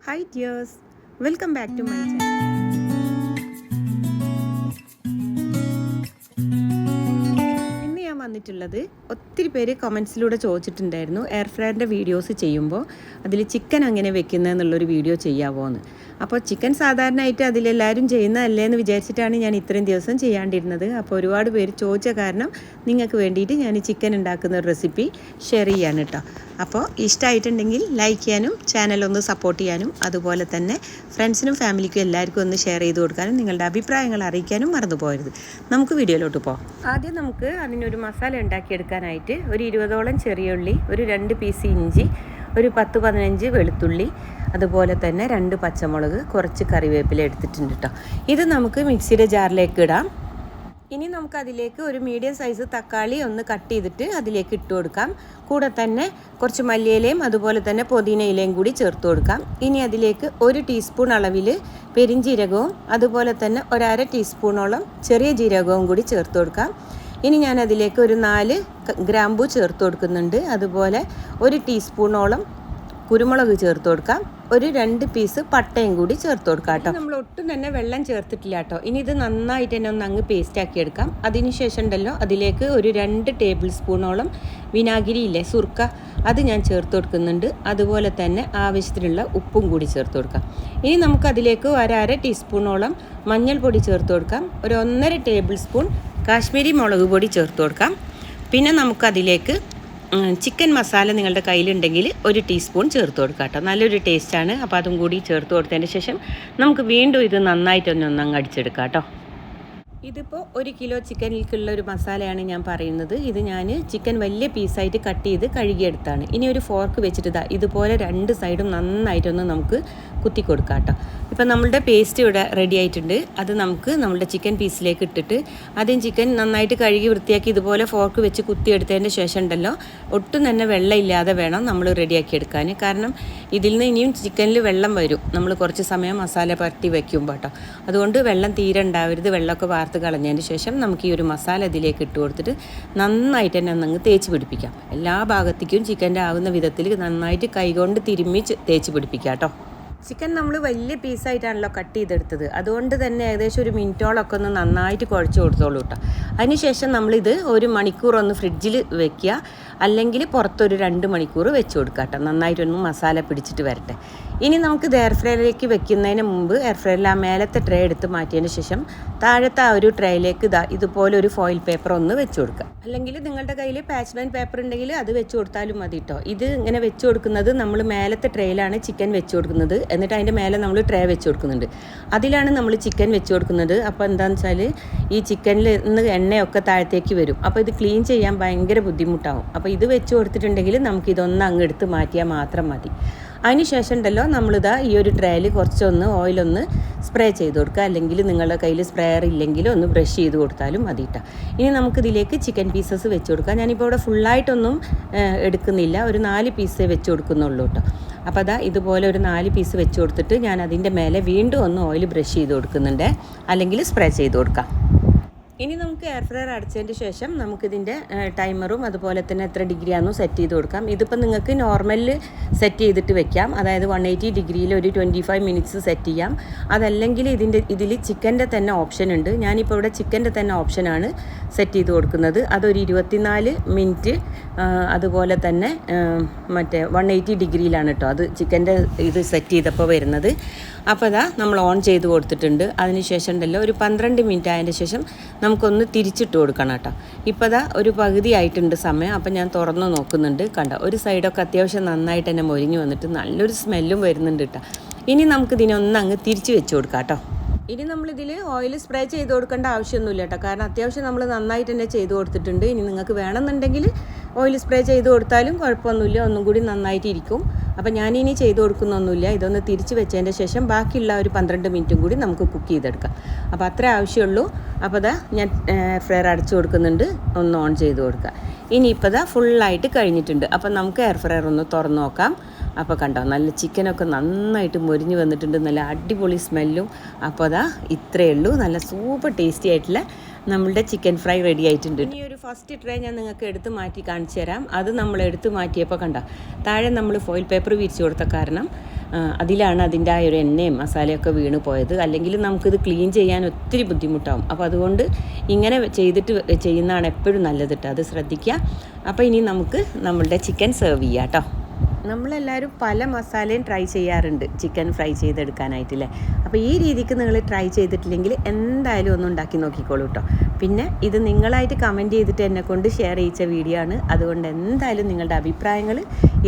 Hi dears, welcome back to my channel. ഇന്ന് ഞാൻ വന്നിട്ടുള്ളത് ഒത്തിരി പേര് കമൻസിലൂടെ ചോദിച്ചിട്ടുണ്ടായിരുന്നു എയർ ഫ്രയറിൻ്റെ വീഡിയോസ് ചെയ്യുമ്പോൾ അതിൽ ചിക്കൻ എങ്ങനെ വെക്കുന്നതെന്നുള്ളൊരു വീഡിയോ ചെയ്യാവോ എന്ന്. അപ്പോൾ ചിക്കൻ സാധാരണയായിട്ട് അതിലെല്ലാവരും ചെയ്യുന്നതല്ലേ എന്ന് വിചാരിച്ചിട്ടാണ് ഞാൻ ഇത്രയും ദിവസം ചെയ്യാണ്ടിരുന്നത്. അപ്പോൾ ഒരുപാട് പേര് ചോദിച്ച കാരണം നിങ്ങൾക്ക് വേണ്ടിയിട്ട് ഞാൻ ചിക്കൻ ഉണ്ടാക്കുന്ന ഒരു റെസിപ്പി ഷെയർ ചെയ്യാൻ കേട്ടോ. അപ്പോൾ ഇഷ്ടമായിട്ടുണ്ടെങ്കിൽ ലൈക്ക് ചെയ്യാനും ചാനലൊന്ന് സപ്പോർട്ട് ചെയ്യാനും അതുപോലെ തന്നെ ഫ്രണ്ട്സിനും ഫാമിലിക്കും എല്ലാവർക്കും ഒന്ന് ഷെയർ ചെയ്ത് കൊടുക്കാനും നിങ്ങളുടെ അഭിപ്രായങ്ങൾ അറിയിക്കാനും മറന്നു പോകരുത്. നമുക്ക് വീഡിയോയിലോട്ട് പോകാം. ആദ്യം നമുക്ക് അതിനൊരു മസാല ഉണ്ടാക്കിയെടുക്കാനായിട്ട് ഒരു 20ഓളം ചെറിയ ഉള്ളി, ഒരു 2 പീസ് ഇഞ്ചി, ഒരു 10-15 വെളുത്തുള്ളി, അതുപോലെ തന്നെ 2 പച്ചമുളക്, കുറച്ച് കറിവേപ്പില എടുത്തിട്ടുണ്ട് കേട്ടോ. ഇത് നമുക്ക് മിക്സിയുടെ ജാറിലേക്ക് ഇടാം. ഇനി നമുക്കതിലേക്ക് ഒരു മീഡിയം സൈസ് തക്കാളി ഒന്ന് കട്ട് ചെയ്തിട്ട് അതിലേക്ക് ഇട്ട് കൊടുക്കാം. കൂടെ തന്നെ കുറച്ച് മല്ലിയിലയും അതുപോലെ തന്നെ പുതിന ഇലയും കൂടി ചേർത്ത് കൊടുക്കാം. ഇനി അതിലേക്ക് 1 ടീസ്പൂൺ അളവിൽ പെരിഞ്ജീരകവും അതുപോലെ തന്നെ 1/2 ടീസ്പൂണോളം ചെറിയ ജീരകവും കൂടി ചേർത്ത് കൊടുക്കാം. ഇനി ഞാൻ അതിലേക്ക് ഒരു 4 ഗ്രാമ്പൂ ചേർത്ത് കൊടുക്കുന്നുണ്ട്. അതുപോലെ 1 ടീസ്പൂണോളം കുരുമുളക് ചേർത്ത് കൊടുക്കാം. ഒരു 2 പീസ് പട്ടയും കൂടി ചേർത്ത് കൊടുക്കാം കേട്ടോ. നമ്മൾ ഒട്ടും തന്നെ വെള്ളം ചേർത്തിട്ടില്ല കേട്ടോ. ഇനി ഇത് നന്നായിട്ട് തന്നെ ഒന്ന് അങ്ങ് പേസ്റ്റ് ആക്കി എടുക്കാം. അതിനുശേഷം ഉണ്ടല്ലോ അതിലേക്ക് ഒരു 2 ടേബിൾ സ്പൂണോളം വിനാഗിരി ഇല്ലേ, സുർക്ക, അത് ഞാൻ ചേർത്ത് കൊടുക്കുന്നുണ്ട്. അതുപോലെ തന്നെ ആവശ്യത്തിനുള്ള ഉപ്പും കൂടി ചേർത്ത് കൊടുക്കാം. ഇനി നമുക്കതിലേക്ക് 1/2 ടീസ്പൂണോളം മഞ്ഞൾപ്പൊടി ചേർത്ത് കൊടുക്കാം. ഒരു 1.5 ടേബിൾ സ്പൂൺ കാശ്മീരി മുളക് പൊടി ചേർത്ത് കൊടുക്കാം. പിന്നെ നമുക്കതിലേക്ക് ചിക്കൻ മസാല നിങ്ങളുടെ കയ്യിലുണ്ടെങ്കിൽ 1 ടീസ്പൂൺ ചേർത്ത് കൊടുക്കാം കേട്ടോ. നല്ലൊരു ടേസ്റ്റാണ്. അപ്പോൾ അതും കൂടി ചേർത്ത് കൊടുത്തതിന് ശേഷം നമുക്ക് വീണ്ടും ഇത് നന്നായിട്ടൊന്നങ്ങ് അടിച്ചെടുക്കാം കേട്ടോ. ഇതിപ്പോൾ 1 കിലോ ചിക്കനിലേക്കുള്ള ഒരു മസാലയാണ് ഞാൻ പറയുന്നത്. ഇത് ഞാൻ ചിക്കൻ വലിയ പീസായിട്ട് കട്ട് ചെയ്ത് കഴുകിയെടുത്താണ്. ഇനി ഒരു ഫോർക്ക് വെച്ചിട്ട് ഇതുപോലെ 2 സൈഡും നന്നായിട്ടൊന്ന് നമുക്ക് കുത്തി കൊടുക്കാം കേട്ടോ. ഇപ്പം നമ്മളുടെ പേസ്റ്റ് ഇവിടെ റെഡി ആയിട്ടുണ്ട്. അത് നമുക്ക് നമ്മളുടെ ചിക്കൻ പീസിലേക്ക് ഇട്ടിട്ട് ആദ്യം ചിക്കൻ നന്നായിട്ട് കഴുകി വൃത്തിയാക്കി ഇതുപോലെ ഫോർക്ക് വെച്ച് കുത്തിയെടുത്തതിന് ശേഷം ഉണ്ടല്ലോ ഒട്ടും തന്നെ വെള്ളം ഇല്ലാതെ വേണം നമ്മൾ റെഡിയാക്കി എടുക്കാൻ. കാരണം ഇതിൽ നിന്ന് ഇനിയും ചിക്കനിൽ വെള്ളം വരും നമ്മൾ കുറച്ച് സമയം മസാല പരട്ടി വയ്ക്കുമ്പോൾ കേട്ടോ. അതുകൊണ്ട് വെള്ളം തീരെ ഉണ്ടാവരുത്. വെള്ളമൊക്കെ വാർത്ത് കളഞ്ഞതിന് ശേഷം നമുക്ക് ഈ ഒരു മസാല ഇതിലേക്ക് ഇട്ട് കൊടുത്തിട്ട് നന്നായിട്ട് തന്നെ ഒന്നങ്ങ് തേച്ച് പിടിപ്പിക്കാം. എല്ലാ ഭാഗത്തേക്കും ചിക്കൻ്റെ ആവുന്ന വിധത്തിൽ നന്നായിട്ട് കൈകൊണ്ട് തിരുമ്മി തേച്ച് പിടിപ്പിക്കാം കേട്ടോ. ചിക്കൻ നമ്മൾ വലിയ പീസായിട്ടാണല്ലോ കട്ട് ചെയ്തെടുത്തത്. അതുകൊണ്ട് തന്നെ ഏകദേശം 1 മിനിറ്റോളമൊക്കെ ഒന്ന് നന്നായിട്ട് കുഴച്ച് കൊടുത്തോളൂ കേട്ടോ. അതിനുശേഷം നമ്മളിത് 1 മണിക്കൂർ ഒന്ന് ഫ്രിഡ്ജിൽ വെക്കുക, അല്ലെങ്കിൽ പുറത്തൊരു 2 മണിക്കൂർ വെച്ച് കൊടുക്കുക കേട്ടോ. നന്നായിട്ടൊന്ന് മസാല പിടിച്ചിട്ട് വരട്ടെ. ഇനി നമുക്കിത് എയർ ഫ്രയറിലേക്ക് വെക്കുന്നതിന് മുമ്പ് എയർ ഫ്രയറിൽ ആ മേലത്തെ ട്രേ എടുത്ത് മാറ്റിയതിന് ശേഷം താഴത്തെ ആ ഒരു ട്രേയിലേക്ക് ഇതുപോലെ ഒരു ഫോയിൽ പേപ്പർ ഒന്ന് വെച്ച് കൊടുക്കുക. അല്ലെങ്കിൽ നിങ്ങളുടെ കയ്യിൽ പാച്ച്ലൈൻ പേപ്പർ ഉണ്ടെങ്കിൽ അത് വെച്ച് കൊടുത്താലും മതി കേട്ടോ. ഇത് ഇങ്ങനെ വെച്ച് കൊടുക്കുന്നത് നമ്മൾ മേലത്തെ ട്രേയിലാണ് ചിക്കൻ വെച്ച് കൊടുക്കുന്നത്. എന്നിട്ട് അതിൻ്റെ മേലെ നമ്മൾ ട്രേ വെച്ച് കൊടുക്കുന്നുണ്ട്. അതിലാണ് നമ്മൾ ചിക്കൻ വെച്ച് കൊടുക്കുന്നത്. അപ്പോൾ എന്താണെന്ന് വെച്ചാൽ ഈ ചിക്കനിൽ നിന്ന് എണ്ണയൊക്കെ താഴത്തേക്ക് വരും. അപ്പോൾ ഇത് ക്ലീൻ ചെയ്യാൻ ഭയങ്കര ബുദ്ധിമുട്ടാവും. അപ്പോൾ ഇത് വെച്ച് കൊടുത്തിട്ടുണ്ടെങ്കിൽ നമുക്കിതൊന്ന് അങ്ങ് എടുത്ത് മാറ്റിയാൽ മാത്രം മതി. അതിനുശേഷം ഉണ്ടല്ലോ നമ്മളിതാ ഈ ഒരു ട്രേയിൽ കുറച്ചൊന്ന് ഓയിലൊന്ന് സ്പ്രേ ചെയ്ത് കൊടുക്കുക. അല്ലെങ്കിൽ നിങ്ങളുടെ കയ്യിൽ സ്പ്രേയർ ഇല്ലെങ്കിൽ ഒന്ന് ബ്രഷ് ചെയ്ത് കൊടുത്താലും മതി കേട്ടോ. ഇനി നമുക്കിതിലേക്ക് ചിക്കൻ പീസസ് വെച്ച് കൊടുക്കാം. ഞാനിപ്പോൾ ഇവിടെ ഫുള്ളായിട്ടൊന്നും എടുക്കുന്നില്ല, ഒരു 4 പീസേ വെച്ച് കൊടുക്കുന്നുള്ളൂ കേട്ടോ. അപ്പോൾ ഇതുപോലെ ഒരു 4 പീസ് വെച്ച് കൊടുത്തിട്ട് ഞാൻ അതിൻ്റെ മേലെ വീണ്ടും ഒന്ന് ഓയിൽ ബ്രഷ് ചെയ്ത് കൊടുക്കുന്നുണ്ട്, അല്ലെങ്കിൽ സ്പ്രേ ചെയ്ത് കൊടുക്കാം. ഇനി നമുക്ക് എയർ ഫ്രയർ അടച്ചതിന് ശേഷം നമുക്കിതിൻ്റെ ടൈമറും അതുപോലെ തന്നെ എത്ര ഡിഗ്രിയാണെന്നും സെറ്റ് ചെയ്ത് കൊടുക്കാം. ഇതിപ്പോൾ നിങ്ങൾക്ക് നോർമലിൽ സെറ്റ് ചെയ്തിട്ട് വെക്കാം. അതായത് 180 ഡിഗ്രിയിൽ ഒരു 25 മിനിറ്റ്സ് സെറ്റ് ചെയ്യാം. അതല്ലെങ്കിൽ ഇതിൽ ചിക്കൻ്റെ തന്നെ ഓപ്ഷൻ ഉണ്ട്. ഞാനിപ്പോൾ ഇവിടെ ചിക്കൻ്റെ തന്നെ ഓപ്ഷനാണ് സെറ്റ് ചെയ്ത് കൊടുക്കുന്നത്. അതൊരു 24 മിനിറ്റ് അതുപോലെ തന്നെ മറ്റേ 180 ഡിഗ്രിയിലാണ് കേട്ടോ അത് ചിക്കൻ്റെ ഇത് സെറ്റ് ചെയ്തപ്പോൾ വരുന്നത്. അപ്പോൾ നമ്മൾ ഓൺ ചെയ്ത് കൊടുത്തിട്ടുണ്ട്. അതിനുശേഷം ഉണ്ടല്ലോ ഒരു 12 മിനിറ്റ് ആയതിന് ശേഷം നമുക്കൊന്ന് തിരിച്ചിട്ട് കൊടുക്കണം കേട്ടോ. ഇപ്പോൾ ഒരു പകുതി ആയിട്ടുണ്ട് സമയം. അപ്പോൾ ഞാൻ തുറന്ന് നോക്കുന്നുണ്ട്. കണ്ടോ, ഒരു സൈഡൊക്കെ അത്യാവശ്യം നന്നായിട്ട് തന്നെ മൊരിഞ്ഞ് വന്നിട്ട് നല്ലൊരു സ്മെല്ലും വരുന്നുണ്ട് കേട്ടോ. ഇനി നമുക്കിതിനൊന്ന് അങ്ങ് തിരിച്ച് വെച്ച് കൊടുക്കാം കേട്ടോ. ഇനി നമ്മളിതിൽ ഓയിൽ സ്പ്രേ ചെയ്ത് കൊടുക്കേണ്ട ആവശ്യമൊന്നുമില്ല കേട്ടോ. കാരണം അത്യാവശ്യം നമ്മൾ നന്നായിട്ട് തന്നെ ചെയ്ത് കൊടുത്തിട്ടുണ്ട്. ഇനി നിങ്ങൾക്ക് വേണമെന്നുണ്ടെങ്കിൽ ഓയിൽ സ്പ്രേ ചെയ്ത് കൊടുത്താലും കുഴപ്പമൊന്നുമില്ല, ഒന്നും കൂടി നന്നായിട്ട് ഇരിക്കും. അപ്പോൾ ഞാനിനി ചെയ്ത് കൊടുക്കുന്നൊന്നുമില്ല. ഇതൊന്ന് തിരിച്ച് വെച്ചതിൻ്റെ ശേഷം ബാക്കിയുള്ള ഒരു 12 മിനിറ്റും കൂടി നമുക്ക് കുക്ക് ചെയ്തെടുക്കാം. അപ്പോൾ അത്രേ ആവശ്യമുള്ളൂ. അപ്പോൾ ഞാൻ ഫ്രയർ അടച്ചു കൊടുക്കുന്നുണ്ട്, ഒന്ന് ഓൺ ചെയ്ത് കൊടുക്കുക. ഇനിയിപ്പോൾ ഫുള്ളായിട്ട് കഴിഞ്ഞിട്ടുണ്ട്. അപ്പോൾ നമുക്ക് എയർ ഫ്രയർ ഒന്ന് തുറന്ന് നോക്കാം. അപ്പോൾ കണ്ടോ, നല്ല ചിക്കനൊക്കെ നന്നായിട്ട് മൊരിഞ്ഞ് വന്നിട്ടുണ്ട്, നല്ല അടിപൊളി സ്മെല്ലും. അപ്പോൾ ഇത്രയേ ഉള്ളൂ. നല്ല സൂപ്പർ ടേസ്റ്റി ആയിട്ടുള്ള നമ്മളുടെ ചിക്കൻ ഫ്രൈ റെഡി ആയിട്ടുണ്ട്. ഇനി ഒരു ഫസ്റ്റ് ട്രേ ഞാൻ നിങ്ങൾക്ക് എടുത്ത് മാറ്റി കാണിച്ചു തരാം. അത് നമ്മൾ എടുത്ത് മാറ്റിയപ്പോൾ കണ്ടോ, താഴെ നമ്മൾ ഫോയിൽ പേപ്പർ വിരിച്ചു കൊടുത്ത കാരണം അതിലാണ് അതിൻ്റെ ആ ഒരു എണ്ണയും മസാലയൊക്കെ വീണ് പോയത്. അല്ലെങ്കിൽ നമുക്കിത് ക്ലീൻ ചെയ്യാൻ ഒത്തിരി ബുദ്ധിമുട്ടാവും. അപ്പോൾ അതുകൊണ്ട് ഇങ്ങനെ ചെയ്യുന്നതാണ് എപ്പോഴും നല്ലത് കേട്ടോ, അത് ശ്രദ്ധിക്കുക. അപ്പോൾ ഇനി നമുക്ക് നമ്മളുടെ ചിക്കൻ സെർവ് ചെയ്യാം കേട്ടോ. നമ്മളെല്ലാവരും പല മസാലയും ട്രൈ ചെയ്യാറുണ്ട് ചിക്കൻ ഫ്രൈ ചെയ്തെടുക്കാനായിട്ടില്ലേ. അപ്പോൾ ഈ രീതിക്ക് നിങ്ങൾ ട്രൈ ചെയ്തിട്ടില്ലെങ്കിൽ എന്തായാലും ഒന്ന് ഉണ്ടാക്കി നോക്കിക്കോളൂ കേട്ടോ. പിന്നെ ഇത് നിങ്ങളായിട്ട് കമൻറ്റ് ചെയ്തിട്ട് എന്നെക്കൊണ്ട് ഷെയർ ചെയ്യിച്ച വീഡിയോ ആണ്. അതുകൊണ്ട് എന്തായാലും നിങ്ങളുടെ അഭിപ്രായങ്ങൾ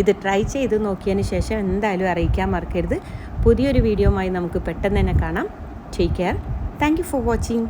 ഇത് ട്രൈ ചെയ്ത് നോക്കിയതിന് ശേഷം എന്തായാലും അറിയിക്കാൻ മറക്കരുത്. പുതിയൊരു വീഡിയോയുമായി നമുക്ക് പെട്ടെന്ന് തന്നെ കാണാം. Take care. Thank you for watching.